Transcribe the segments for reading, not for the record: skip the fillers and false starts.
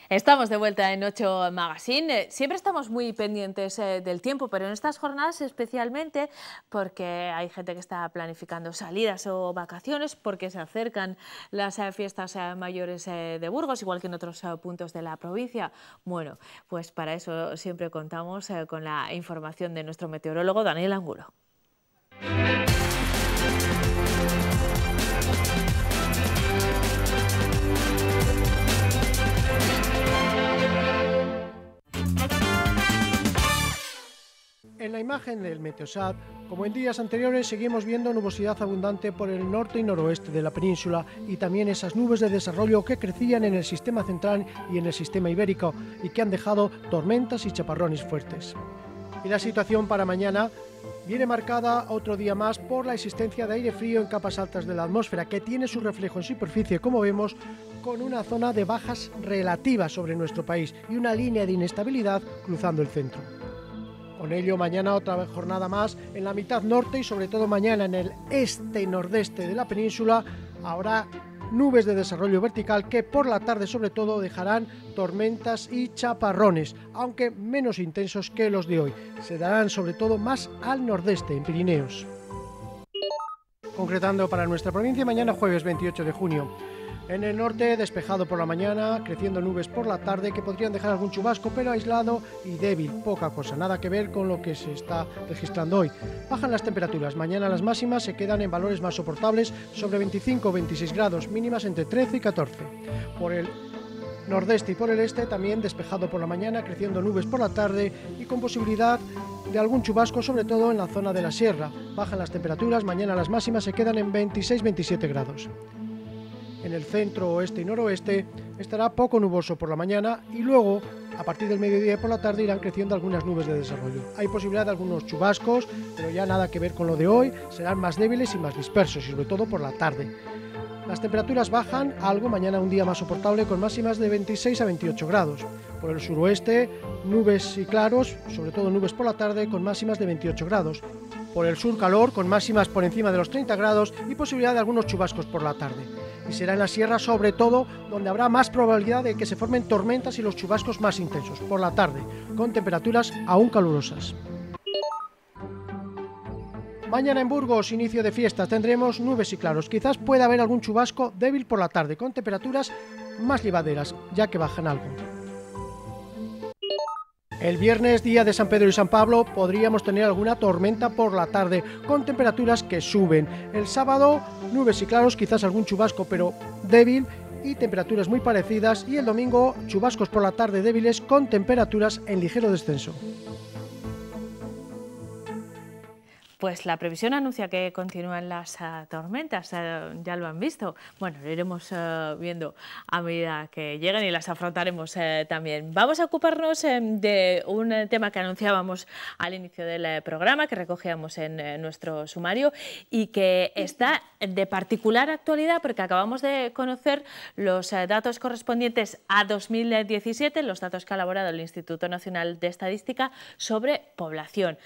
Estamos de vuelta en 8 Magazine. Siempre estamos muy pendientes del tiempo, pero en estas jornadas especialmente porque hay gente que está planificando salidas o vacaciones, porque se acercan las fiestas mayores de Burgos, igual que en otros puntos de la provincia. Bueno, pues para eso siempre contamos con la información de nuestro meteorólogo Daniel Angulo. En la imagen del Meteosat, como en días anteriores, seguimos viendo nubosidad abundante por el norte y noroeste de la península y también esas nubes de desarrollo que crecían en el sistema central y en el sistema ibérico y que han dejado tormentas y chaparrones fuertes. Y la situación para mañana viene marcada otro día más por la existencia de aire frío en capas altas de la atmósfera, que tiene su reflejo en superficie, como vemos, con una zona de bajas relativas sobre nuestro país y una línea de inestabilidad cruzando el centro. Con ello, mañana otra jornada más en la mitad norte y sobre todo mañana en el este y nordeste de la península habrá nubes de desarrollo vertical que por la tarde sobre todo dejarán tormentas y chaparrones, aunque menos intensos que los de hoy. Se darán sobre todo más al nordeste, en Pirineos. Concretando para nuestra provincia, mañana jueves 28 de junio. En el norte, despejado por la mañana, creciendo nubes por la tarde que podrían dejar algún chubasco, pero aislado y débil, poca cosa, nada que ver con lo que se está registrando hoy. Bajan las temperaturas, mañana las máximas se quedan en valores más soportables, sobre 25 o 26 grados, mínimas entre 13 y 14. Por el nordeste y por el este también despejado por la mañana, creciendo nubes por la tarde y con posibilidad de algún chubasco, sobre todo en la zona de la sierra. Bajan las temperaturas, mañana las máximas se quedan en 26-27 grados. En el centro, oeste y noroeste estará poco nuboso por la mañana y luego, a partir del mediodía y por la tarde, irán creciendo algunas nubes de desarrollo. Hay posibilidad de algunos chubascos, pero ya nada que ver con lo de hoy, serán más débiles y más dispersos, y sobre todo por la tarde. Las temperaturas bajan algo, mañana un día más soportable con máximas de 26 a 28 grados. Por el suroeste, nubes y claros, sobre todo nubes por la tarde con máximas de 28 grados. Por el sur, calor con máximas por encima de los 30 grados y posibilidad de algunos chubascos por la tarde. Y será en la sierra sobre todo donde habrá más probabilidad de que se formen tormentas y los chubascos más intensos por la tarde, con temperaturas aún calurosas. Mañana en Burgos, inicio de fiestas, tendremos nubes y claros. Quizás pueda haber algún chubasco débil por la tarde, con temperaturas más llevaderas, ya que bajan algo. El viernes, día de San Pedro y San Pablo, podríamos tener alguna tormenta por la tarde, con temperaturas que suben. El sábado, nubes y claros, quizás algún chubasco, pero débil, y temperaturas muy parecidas. Y el domingo, chubascos por la tarde débiles, con temperaturas en ligero descenso. Pues la previsión anuncia que continúan las tormentas, ya lo han visto. Bueno, lo iremos viendo a medida que lleguen y las afrontaremos también. Vamos a ocuparnos de un tema que anunciábamos al inicio del programa, que recogíamos en nuestro sumario y que está de particular actualidad porque acabamos de conocer los datos correspondientes a 2017, los datos que ha elaborado el Instituto Nacional de Estadística sobre población.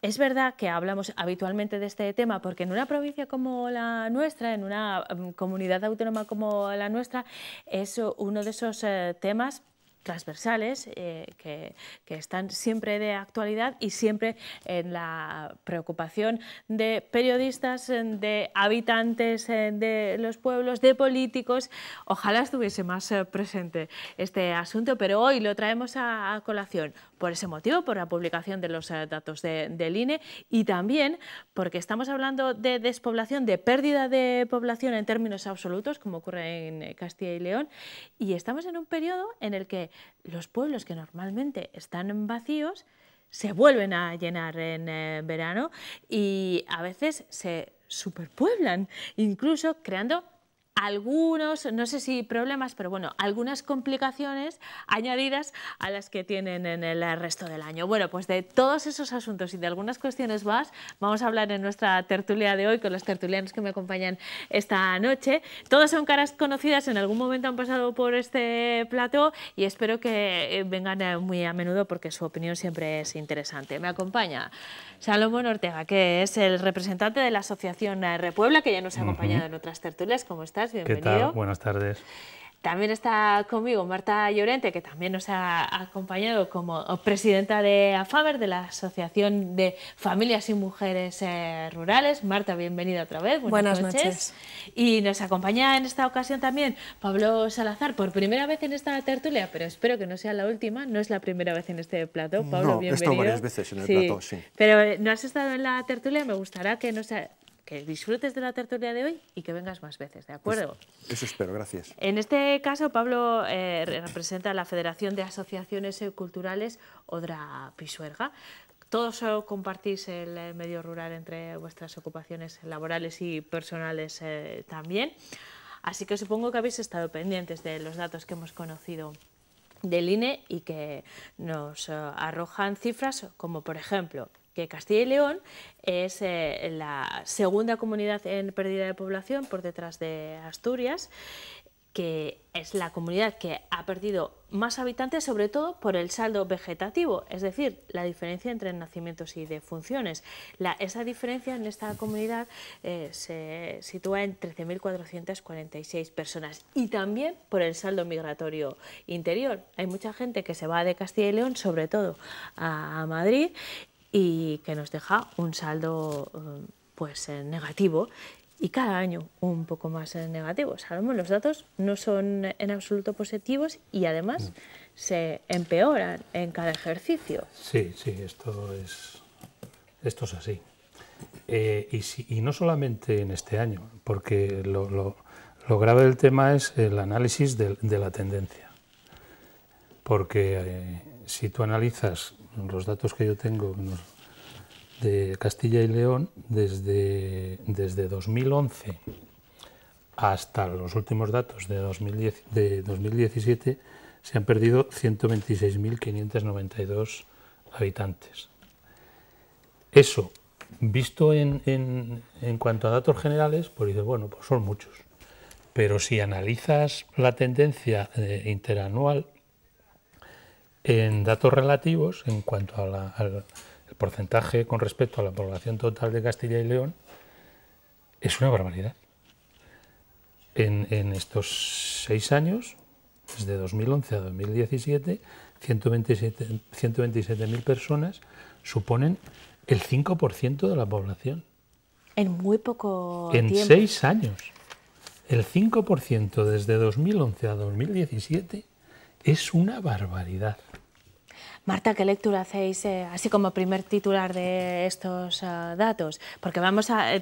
Es verdad que hablamos habitualmente de este tema porque en una provincia como la nuestra, en una comunidad autónoma como la nuestra, es uno de esos temas transversales que están siempre de actualidad y siempre en la preocupación de periodistas, de habitantes de los pueblos, de políticos. Ojalá estuviese más presente este asunto, pero hoy lo traemos a colación por ese motivo, por la publicación de los datos del INE y también porque estamos hablando de despoblación, de pérdida de población en términos absolutos, como ocurre en Castilla y León, y estamos en un periodo en el que los pueblos que normalmente están vacíos se vuelven a llenar en verano y a veces se superpueblan, incluso creando algunos, no sé si problemas, pero bueno, algunas complicaciones añadidas a las que tienen en el resto del año. Bueno, pues de todos esos asuntos y de algunas cuestiones más vamos a hablar en nuestra tertulia de hoy con los tertulianos que me acompañan esta noche. Todos son caras conocidas, en algún momento han pasado por este plató y espero que vengan muy a menudo porque su opinión siempre es interesante. Me acompaña Salomón Ortega, que es el representante de la Asociación Repuebla, que ya nos ha acompañado en otras tertulias. ¿Cómo estás? Bienvenido. ¿Qué tal? Buenas tardes. También está conmigo Marta Llorente, que también nos ha acompañado como presidenta de AFAMER, de la Asociación de Familias y Mujeres Rurales. Marta, bienvenida otra vez. Buenas noches. Y nos acompaña en esta ocasión también Pablo Salazar, por primera vez en esta tertulia, pero espero que no sea la última. No es la primera vez en este plató. Pablo, bienvenido. He estado varias veces en el plató, sí. Pero no has estado en la tertulia, me gustaría que disfrutes de la tertulia de hoy y que vengas más veces, ¿de acuerdo? Eso espero, gracias. En este caso, Pablo representa la Federación de Asociaciones Culturales Odra Pisuerga. Todos compartís el medio rural entre vuestras ocupaciones laborales y personales también. Así que supongo que habéis estado pendientes de los datos que hemos conocido del INE y que nos arrojan cifras como, por ejemplo, que Castilla y León es la segunda comunidad en pérdida de población por detrás de Asturias, que es la comunidad que ha perdido más habitantes, sobre todo por el saldo vegetativo, es decir, la diferencia entre nacimientos y defunciones. Esa diferencia en esta comunidad se sitúa en 13.446 personas y también por el saldo migratorio interior. Hay mucha gente que se va de Castilla y León, sobre todo a Madrid, y que nos deja un saldo negativo y cada año un poco más negativo. Salomón, los datos no son en absoluto positivos y además se empeoran en cada ejercicio. Sí, esto es así. Y no solamente en este año, porque lo grave del tema es el análisis de la tendencia. Porque si tú analizas los datos que yo tengo de Castilla y León, desde 2011 hasta los últimos datos de 2017, se han perdido 126.592 habitantes. Eso, visto en cuanto a datos generales, pues dices, bueno, pues son muchos. Pero si analizas la tendencia interanual, en datos relativos, en cuanto al porcentaje con respecto a la población total de Castilla y León, es una barbaridad. En estos 6 años, desde 2011 a 2017, 127.000 personas suponen el 5% de la población. En muy poco tiempo. En 6 años. El 5% desde 2011 a 2017 es una barbaridad. Marta, ¿qué lectura hacéis así como primer titular de estos datos? Porque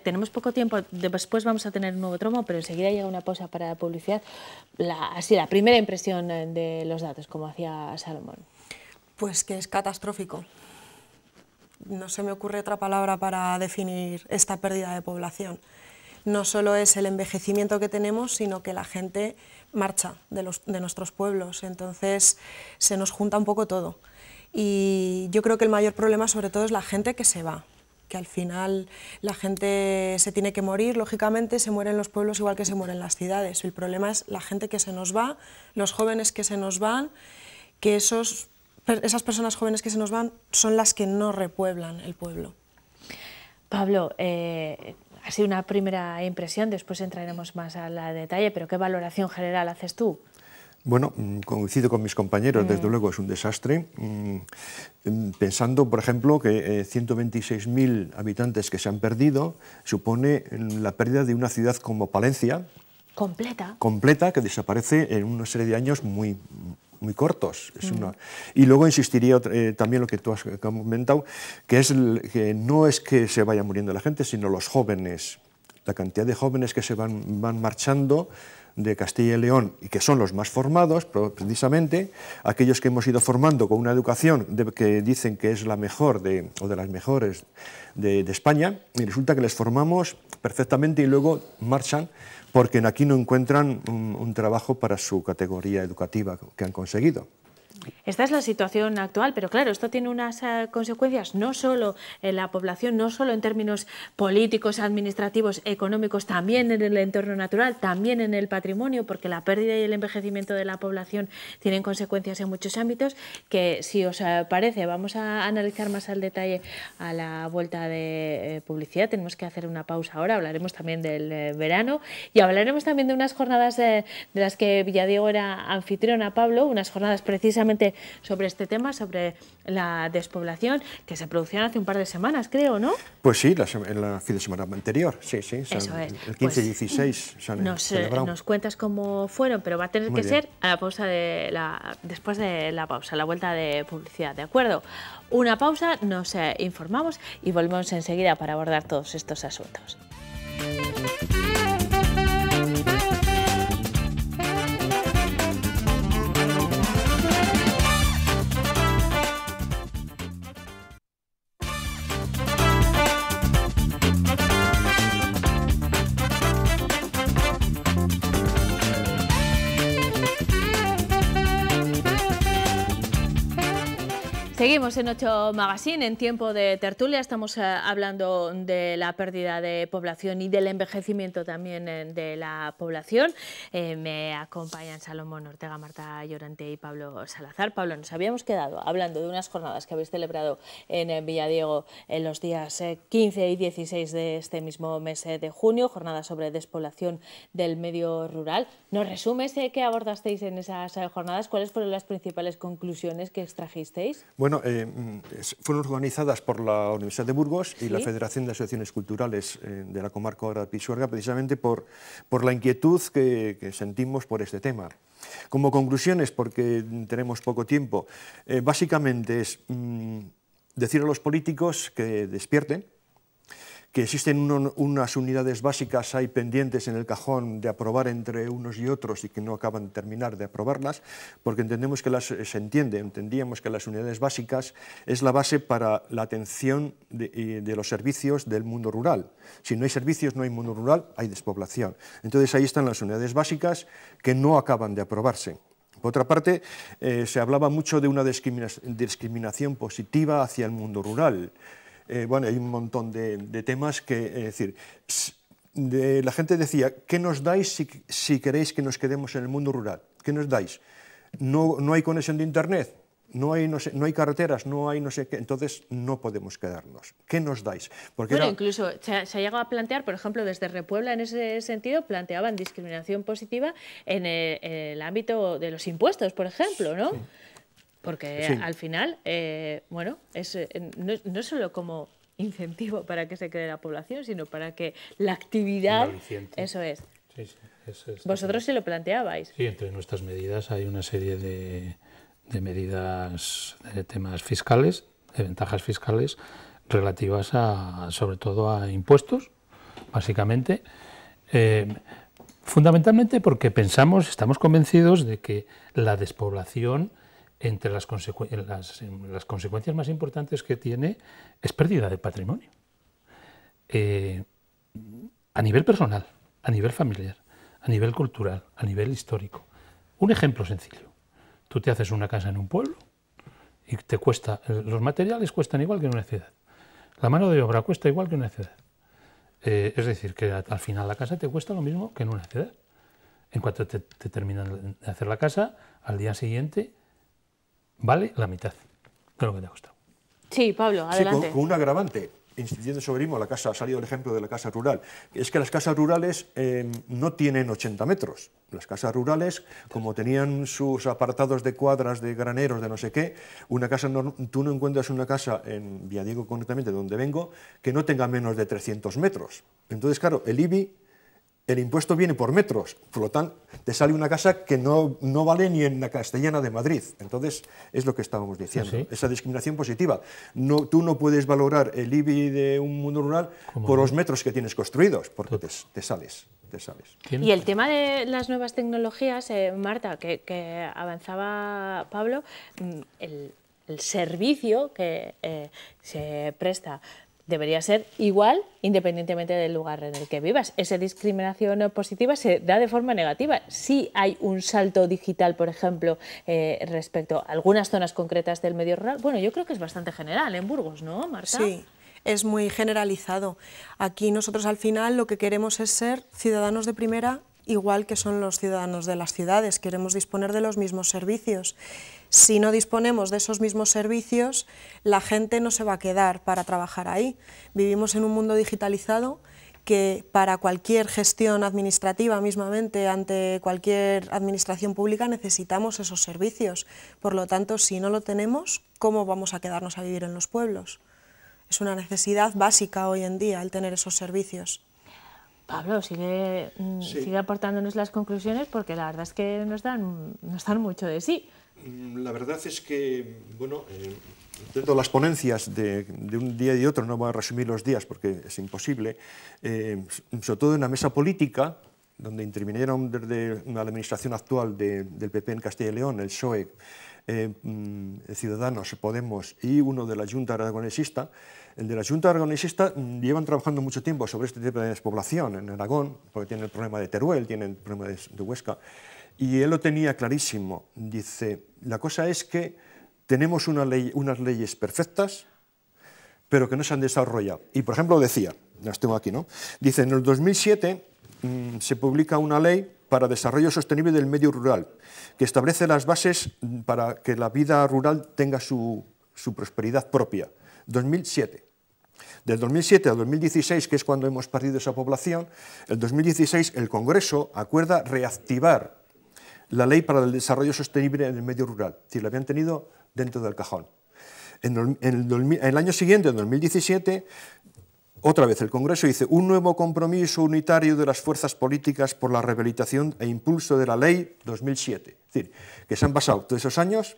tenemos poco tiempo, después vamos a tener un nuevo tramo, pero enseguida llega una pausa para publicidad. La primera impresión de los datos, como hacía Salomón. Pues que es catastrófico. No se me ocurre otra palabra para definir esta pérdida de población. No solo es el envejecimiento que tenemos, sino que la gente marcha de nuestros pueblos, entonces se nos junta un poco todo. Y yo creo que el mayor problema sobre todo es la gente que se va, que al final la gente se tiene que morir, lógicamente se mueren los pueblos igual que se mueren las ciudades. El problema es la gente que se nos va, los jóvenes que se nos van, que esas personas jóvenes que se nos van son las que no repueblan el pueblo. Pablo, ha sido una primera impresión, después entraremos más al detalle, pero ¿qué valoración general haces tú? Bueno, coincido con mis compañeros, desde luego es un desastre. Pensando, por ejemplo, que 126.000 habitantes que se han perdido supone la pérdida de una ciudad como Palencia. Completa, que desaparece en una serie de años muy cortos. Y luego insistiría también lo que tú has comentado, que no es que se vaya muriendo la gente, sino los jóvenes. La cantidad de jóvenes que se van marchando de Castilla y León y que son los más formados, precisamente, aquellos que hemos ido formando con una educación que dicen que es la mejor o de las mejores de España, y resulta que les formamos perfectamente y luego marchan porque aquí no encuentran un trabajo para su categoría educativa que han conseguido. Esta es la situación actual, pero claro, esto tiene unas consecuencias no solo en la población, no solo en términos políticos, administrativos, económicos, también en el entorno natural, también en el patrimonio, porque la pérdida y el envejecimiento de la población tienen consecuencias en muchos ámbitos, que si os parece vamos a analizar más al detalle a la vuelta de publicidad. Tenemos que hacer una pausa ahora, hablaremos también del verano y hablaremos también de unas jornadas de las que Villadiego era anfitriona, Pablo, unas jornadas precisamente sobre este tema, sobre la despoblación, que se producieron hace un par de semanas, creo, ¿no? Pues sí, en la fin de semana anterior, sí. Eso es. El 15 y 16 se han celebrado. Nos cuentas cómo fueron, pero va a tener que ser a la pausa después de la pausa, la vuelta de publicidad, ¿de acuerdo? Una pausa, nos informamos y volvemos enseguida para abordar todos estos asuntos. Seguimos en 8 Magazine, en tiempo de tertulia. Estamos hablando de la pérdida de población y del envejecimiento también de la población. Me acompañan Salomón Ortega, Marta Llorente y Pablo Salazar. Pablo, nos habíamos quedado hablando de unas jornadas que habéis celebrado en Villadiego en los días 15 y 16 de este mismo mes de junio, jornadas sobre despoblación del medio rural. ¿Nos resumes qué abordasteis en esas jornadas? ¿Cuáles fueron las principales conclusiones que extrajisteis? Bueno, fueron organizadas por la Universidad de Burgos y la Federación de Asociaciones Culturales de la comarca de Pisuerga, precisamente por la inquietud que sentimos por este tema. Como conclusiones, porque tenemos poco tiempo, básicamente es decir a los políticos que despierten, que existen unas unidades básicas ahí pendientes en el cajón de aprobar entre unos y otros y que no acaban de terminar de aprobarlas, porque entendíamos que las unidades básicas es la base para la atención de los servicios del mundo rural. Si no hay servicios, no hay mundo rural, hay despoblación. Entonces ahí están las unidades básicas que no acaban de aprobarse. Por otra parte, se hablaba mucho de una discriminación positiva hacia el mundo rural. Bueno, hay un montón de temas que, es decir, la gente decía, ¿qué nos dais si queréis que nos quedemos en el mundo rural? ¿Qué nos dais? No hay conexión de internet, no hay carreteras, no hay no sé qué, entonces no podemos quedarnos. ¿Qué nos dais? Porque incluso se ha llegado a plantear, por ejemplo, desde Repuebla en ese sentido, planteaban discriminación positiva en el ámbito de los impuestos, por ejemplo, ¿no? Sí. Porque al final, bueno, no solo como incentivo para que se quede la población, sino para que la actividad... Eso es. Sí, vosotros sí lo planteabais. Sí, entre nuestras medidas hay una serie de medidas, de temas fiscales, de ventajas fiscales, relativas sobre todo a impuestos, básicamente. Fundamentalmente porque estamos convencidos de que la despoblación, entre las consecuencias más importantes que tiene, es pérdida de patrimonio. A nivel personal, a nivel familiar, a nivel cultural, a nivel histórico. Un ejemplo sencillo. Tú te haces una casa en un pueblo y te cuesta, los materiales cuestan igual que en una ciudad. La mano de obra cuesta igual que en una ciudad. Es decir, que al final la casa te cuesta lo mismo que en una ciudad. En cuanto te terminan de hacer la casa, al día siguiente vale la mitad de lo que te ha costado. Sí, Pablo, adelante. Sí, con un agravante, incidiendo sobre mismo, ha salido el ejemplo de la casa rural. Es que las casas rurales no tienen 80 metros. Las casas rurales, como tenían sus apartados de cuadras, de graneros, de no sé qué, tú no encuentras una casa, en Villadiego concretamente, donde vengo, que no tenga menos de 300 metros. Entonces, claro, el IBI... El impuesto viene por metros, por lo tanto, te sale una casa que no vale ni en la Castellana de Madrid. Entonces, es lo que estábamos diciendo, sí. Esa discriminación positiva. Tú no puedes valorar el IBI de un mundo rural por los metros que tienes construidos, porque te sales. Y el tema de las nuevas tecnologías, Marta, que avanzaba Pablo, el servicio que se presta debería ser igual independientemente del lugar en el que vivas. Esa discriminación positiva se da de forma negativa. Sí hay un salto digital, por ejemplo, respecto a algunas zonas concretas del medio rural. Bueno, yo creo que es bastante general en Burgos, ¿no, Marta? Sí, es muy generalizado. Aquí nosotros al final lo que queremos es ser ciudadanos de primera, igual que son los ciudadanos de las ciudades. Queremos disponer de los mismos servicios. Si no disponemos de esos mismos servicios, la gente no se va a quedar para trabajar ahí. Vivimos en un mundo digitalizado que para cualquier gestión administrativa, mismamente ante cualquier administración pública, necesitamos esos servicios. Por lo tanto, si no lo tenemos, ¿cómo vamos a quedarnos a vivir en los pueblos? Es una necesidad básica hoy en día el tener esos servicios. Pablo, sigue aportándonos las conclusiones, porque la verdad es que nos dan mucho de sí. La verdad es que, bueno, dentro de las ponencias de un día y otro, no voy a resumir los días porque es imposible, sobre todo en la mesa política, donde intervinieron desde la administración actual del PP en Castilla y León, el PSOE, Ciudadanos, Podemos y uno de la Junta Aragonesista. El de la Junta Aragonesista llevan trabajando mucho tiempo sobre este tema de despoblación en Aragón, porque tienen el problema de Teruel, tienen el problema de Huesca, y él lo tenía clarísimo. Dice, la cosa es que tenemos unas leyes perfectas, pero que no se han desarrollado. Y, por ejemplo, decía, las tengo aquí, ¿no? Dice, en el 2007 se publica una ley para desarrollo sostenible del medio rural, que establece las bases para que la vida rural tenga su prosperidad propia. 2007. Del 2007 al 2016, que es cuando hemos perdido esa población, el 2016 el Congreso acuerda reactivar la ley para el desarrollo sostenible en el medio rural. Es decir, la habían tenido dentro del cajón. En el año siguiente, en 2017, otra vez el Congreso dice un nuevo compromiso unitario de las fuerzas políticas por la rehabilitación e impulso de la ley 2007. Es decir, que se han pasado todos esos años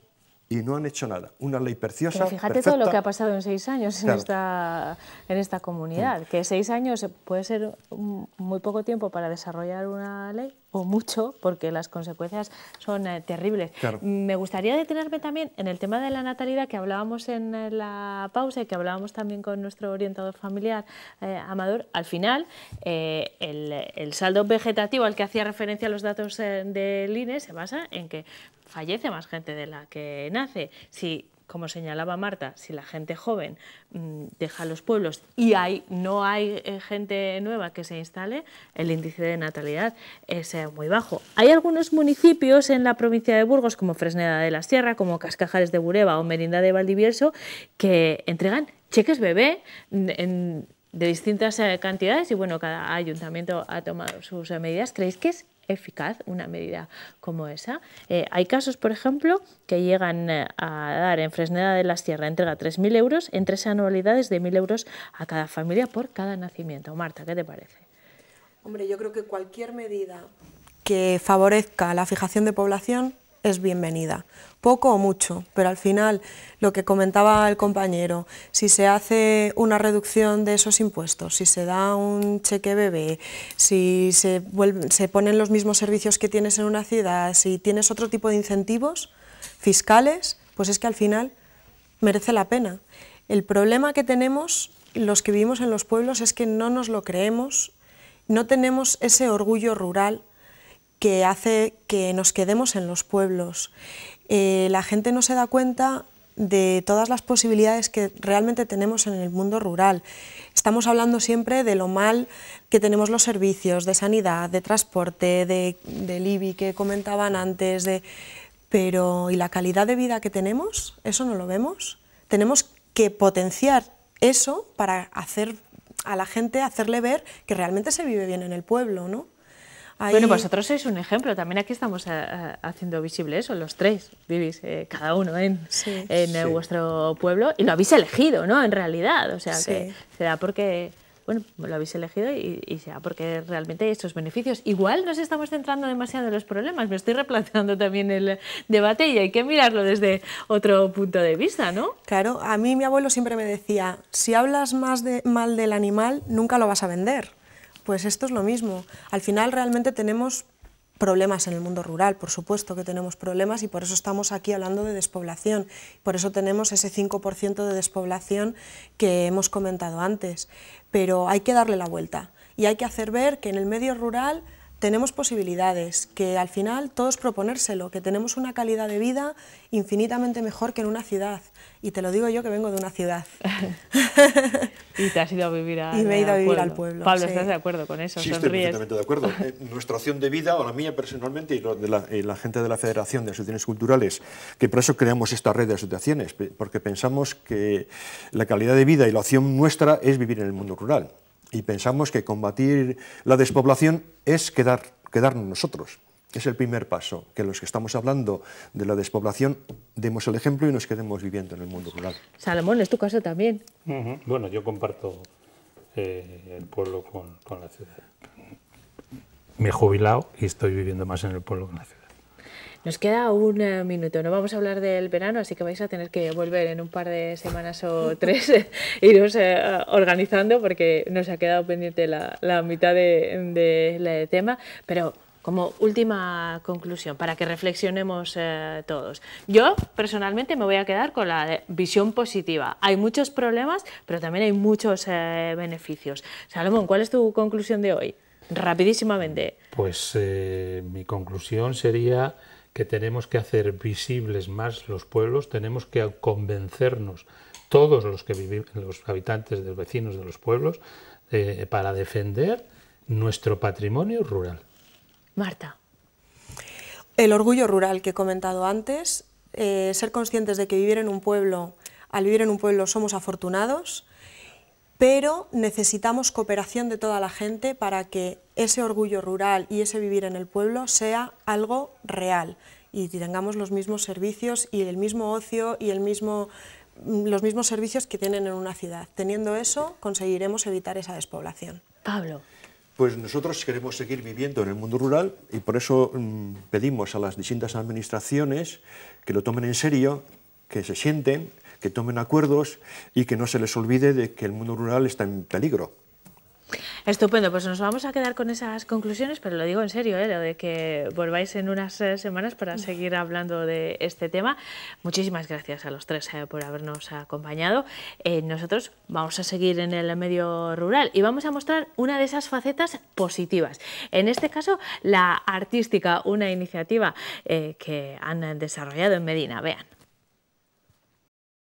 y no han hecho nada. Una ley preciosa, pero fíjate perfecta. todo lo que ha pasado en 6 años en esta comunidad, sí. Que 6 años puede ser muy poco tiempo para desarrollar una ley, o mucho, porque las consecuencias son terribles. Claro. Me gustaría detenerme también en el tema de la natalidad, que hablábamos en la pausa y que hablábamos también con nuestro orientador familiar, Amador. Al final, el saldo vegetativo al que hacía referencia los datos del INE se basa en que fallece más gente de la que nace. Si, como señalaba Marta, si la gente joven deja los pueblos y no hay gente nueva que se instale, el índice de natalidad es muy bajo. Hay algunos municipios en la provincia de Burgos, como Fresneda de la Sierra, como Cascajares de Bureba o Merinda de Valdivieso, que entregan cheques bebé de distintas cantidades y bueno, cada ayuntamiento ha tomado sus medidas. ¿Creéis que es eficaz una medida como esa? Hay casos, por ejemplo, que llegan a dar en Fresneda de la Sierra, entrega 3.000 euros en 3 anualidades de 1.000 euros a cada familia por cada nacimiento. Marta, ¿qué te parece? Hombre, yo creo que cualquier medida que favorezca la fijación de población es bienvenida, poco o mucho, pero al final, lo que comentaba el compañero, si se hace una reducción de esos impuestos, si se da un cheque bebé, si se ponen los mismos servicios que tienes en una ciudad, si tienes otro tipo de incentivos fiscales, pues es que al final merece la pena. El problema que tenemos los que vivimos en los pueblos es que no nos lo creemos, no tenemos ese orgullo rural que hace que nos quedemos en los pueblos. La gente no se da cuenta de todas las posibilidades que realmente tenemos en el mundo rural. Estamos hablando siempre de lo mal que tenemos los servicios de sanidad, de transporte, del IBI que comentaban antes, pero ¿y la calidad de vida que tenemos? ¿Eso no lo vemos? Tenemos que potenciar eso para hacer a la gente, hacerle ver que realmente se vive bien en el pueblo, ¿no? Bueno, vosotros sois un ejemplo, también aquí estamos haciendo visible eso, los tres vivís cada uno en vuestro pueblo y lo habéis elegido, ¿no? En realidad, o sea, que se da porque, bueno, lo habéis elegido y se da porque realmente hay estos beneficios. Igual nos estamos centrando demasiado en los problemas, me estoy replanteando también el debate y hay que mirarlo desde otro punto de vista, ¿no? Claro, a mí mi abuelo siempre me decía, si hablas mal del animal, nunca lo vas a vender. Pues esto es lo mismo. Al final realmente tenemos problemas en el mundo rural, por supuesto que tenemos problemas y por eso estamos aquí hablando de despoblación, por eso tenemos ese 5% de despoblación que hemos comentado antes, pero hay que darle la vuelta y hay que hacer ver que en el medio rural tenemos posibilidades, que al final todo es proponérselo, que tenemos una calidad de vida infinitamente mejor que en una ciudad. Y te lo digo yo que vengo de una ciudad. Y te has ido a vivir al Y me he ido a vivir al pueblo. Pablo, sí. ¿estás de acuerdo con eso? Sí, Sonríes. estoy perfectamente de acuerdo. Nuestra opción de vida, o la mía personalmente, y la gente de la Federación de Asociaciones Culturales, que por eso creamos esta red de asociaciones, porque pensamos que la calidad de vida y la opción nuestra es vivir en el mundo rural. Y pensamos que combatir la despoblación es quedarnos nosotros. Es el primer paso, que los que estamos hablando de la despoblación demos el ejemplo y nos quedemos viviendo en el mundo rural. Salomón, ¿es tu caso también? Bueno, yo comparto el pueblo con la ciudad. Me he jubilado y estoy viviendo más en el pueblo que en la ciudad. Nos queda un minuto, no vamos a hablar del verano, así que vais a tener que volver en un par de semanas o 3, iros organizando porque nos ha quedado pendiente la mitad del tema, pero como última conclusión, para que reflexionemos todos. Yo personalmente me voy a quedar con la visión positiva. Hay muchos problemas, pero también hay muchos beneficios. Salomón, ¿cuál es tu conclusión de hoy? Rapidísimamente. Pues mi conclusión sería que tenemos que hacer visibles más los pueblos, tenemos que convencernos todos los que vivimos, los habitantes, los vecinos de los pueblos, para defender nuestro patrimonio rural. Marta. El orgullo rural que he comentado antes, ser conscientes de que vivir en un pueblo, al vivir en un pueblo somos afortunados, pero necesitamos cooperación de toda la gente para que ese orgullo rural y ese vivir en el pueblo sea algo real y tengamos los mismos servicios y el mismo ocio y los mismos servicios que tienen en una ciudad. Teniendo eso, conseguiremos evitar esa despoblación. Pablo. Pues nosotros queremos seguir viviendo en el mundo rural y por eso pedimos a las distintas administraciones que lo tomen en serio, que se sienten, que tomen acuerdos y que no se les olvide de que el mundo rural está en peligro. Estupendo, pues nos vamos a quedar con esas conclusiones, pero lo digo en serio, lo de que volváis en unas semanas para seguir hablando de este tema. Muchísimas gracias a los tres por habernos acompañado. Nosotros vamos a seguir en el medio rural y vamos a mostrar una de esas facetas positivas. En este caso, la artística, una iniciativa que han desarrollado en Medina. Vean.